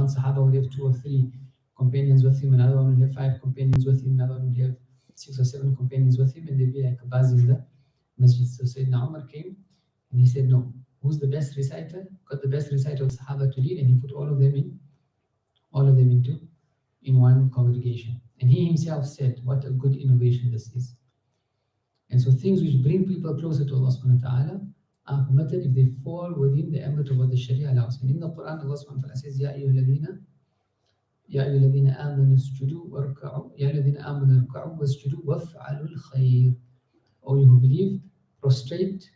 one Sahaba would have 2 or 3 companions with him, another one would have 5 companions with him, another one would have 6 or 7 companions with him, and they'd be like a buzz in the masjid. So Sayyidina Umar came and he said, no, who's the best reciter? Got the best reciter of Sahaba to lead, and he put all of them in one congregation. And he himself said, what a good innovation this is. And so things which bring people closer to Allah subhanahu wa ta'ala are permitted if they fall within the ambit of what the Sharia allows. And in the Qur'an, Allah subhanahu wa ta'ala says, Ya ayyuhalladhina amanu isjudu warka'u, Ya ayyuhalladhina amanu irka'u wasjudu waf'alul khayr. O you who believe, prostrate,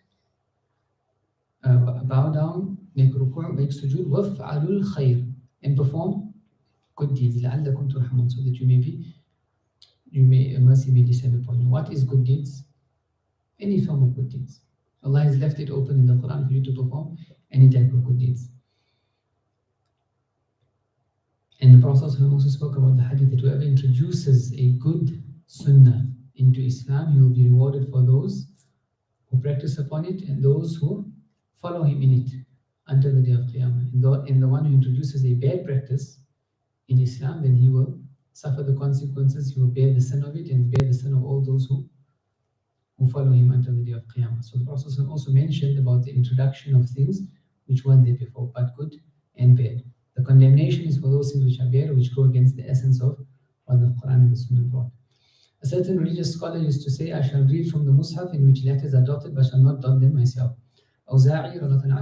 bow down, make ruku', make sujood, waf'alul khayr, and perform good deeds, لَعَلَّكُمْ تُرْحَمُونَ, so that mercy may descend upon you. What is good deeds? Any form of good deeds. Allah has left it open in the Quran for you to perform any type of good deeds. And the Prophet also spoke about the hadith that whoever introduces a good sunnah into Islam, he will be rewarded for those who practice upon it and those who follow him in it until the day of Qiyamah. And the one who introduces a bad practice in Islam, then he will suffer the consequences, he will bear the sin of it and bear the sin of all those who follow him until the day of Qiyamah. So the Prophet also mentioned about the introduction of things which weren't there before, but good and bad. The condemnation is for those things which are bad or which go against the essence of what the Quran and the Sunnah brought. A certain religious scholar used to say, I shall read from the Mus'haf in which letters are dotted, but shall not dot them myself. Awza'i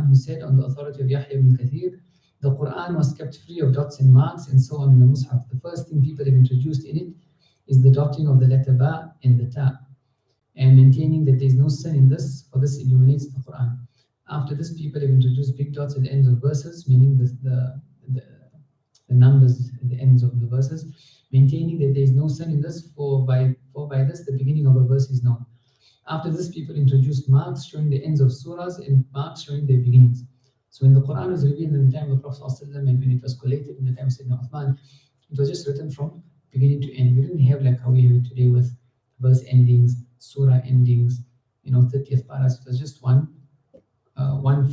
who said on the authority of Yahya ibn Kathir, the Quran was kept free of dots and marks and so on in the Mus'haf. The first thing people have introduced in it is the dotting of the letter Ba and the Ta, and maintaining that there is no sin in this, for this illuminates the Quran. After this, people have introduced big dots at the ends of verses, meaning the numbers at the ends of the verses, maintaining that there is no sin in this, for by this the beginning of a verse is known. After this, people introduced marks showing the ends of surahs and marks showing their beginnings. So when the Quran was revealed in the time of the Prophet ﷺ, and when it was collated in the time of Sayyidina Uthman, it was just written from beginning to end. We didn't have like how we have it today with verse endings, surah endings, 30th paras. It was just one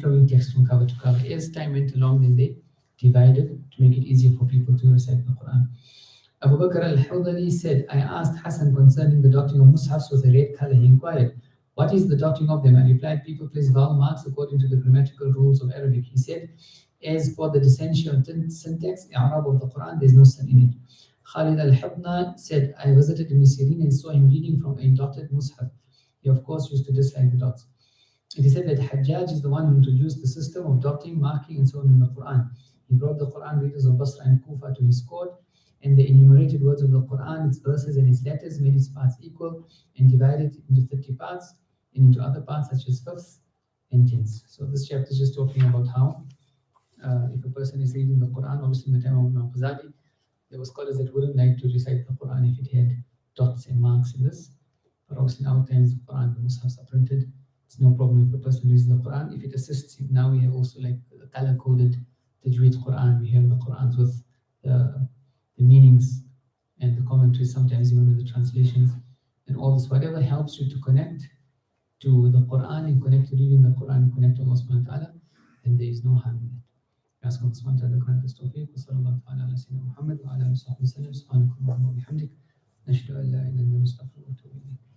flowing text from cover to cover. As time went along, then they divided to make it easier for people to recite the Quran. Abu Bakr al-Hawdali said, I asked Hassan concerning the dotting of mushafs with a red color. He inquired, what is the dotting of them? I replied, people place vowel marks according to the grammatical rules of Arabic. He said, as for the dissension syntax, i'rab of the Quran, there is no sin in it. Khalid al-Hibna said, I visited Ibn Sirin and saw him reading from a dotted mushaf. He of course used to dislike the dots. It is said that Hajjaj is the one who introduced the system of dotting, marking and so on in the Quran. He brought the Quran readers of Basra and Kufa to his court, and the enumerated words of the Quran, its verses and its letters, made its parts equal and divided into 30 parts and into other parts such as fifths and tenths. So this chapter is just talking about how if a person is reading the Quran, obviously in the time of Imam Ghazali, there were scholars that wouldn't like to recite the Quran if it had dots and marks in this. But obviously in our times, the Quran, the Muslims are printed. It's no problem if a person reads the Quran. If it assists him, now we have also like the color-coded Tajweed Quran. We have the Qurans with the meanings and the commentaries, sometimes even with the translations and all this. Whatever helps you to connect to the Quran and connect to reading the Quran and connect to Allah subhanahu wa ta'ala, then there is no harm in it. Ask Allah subhanahu wa ta'ala to grant us tawfiq. Wa sallallahu ta'ala ala sayyidina Muhammad wa ala alihi wa sahbihi wa sallam. Subhanakallahumma wa bihamdik. Nashhadu an la ilaha illa anta nastaghfiruka wa natubu ilayk.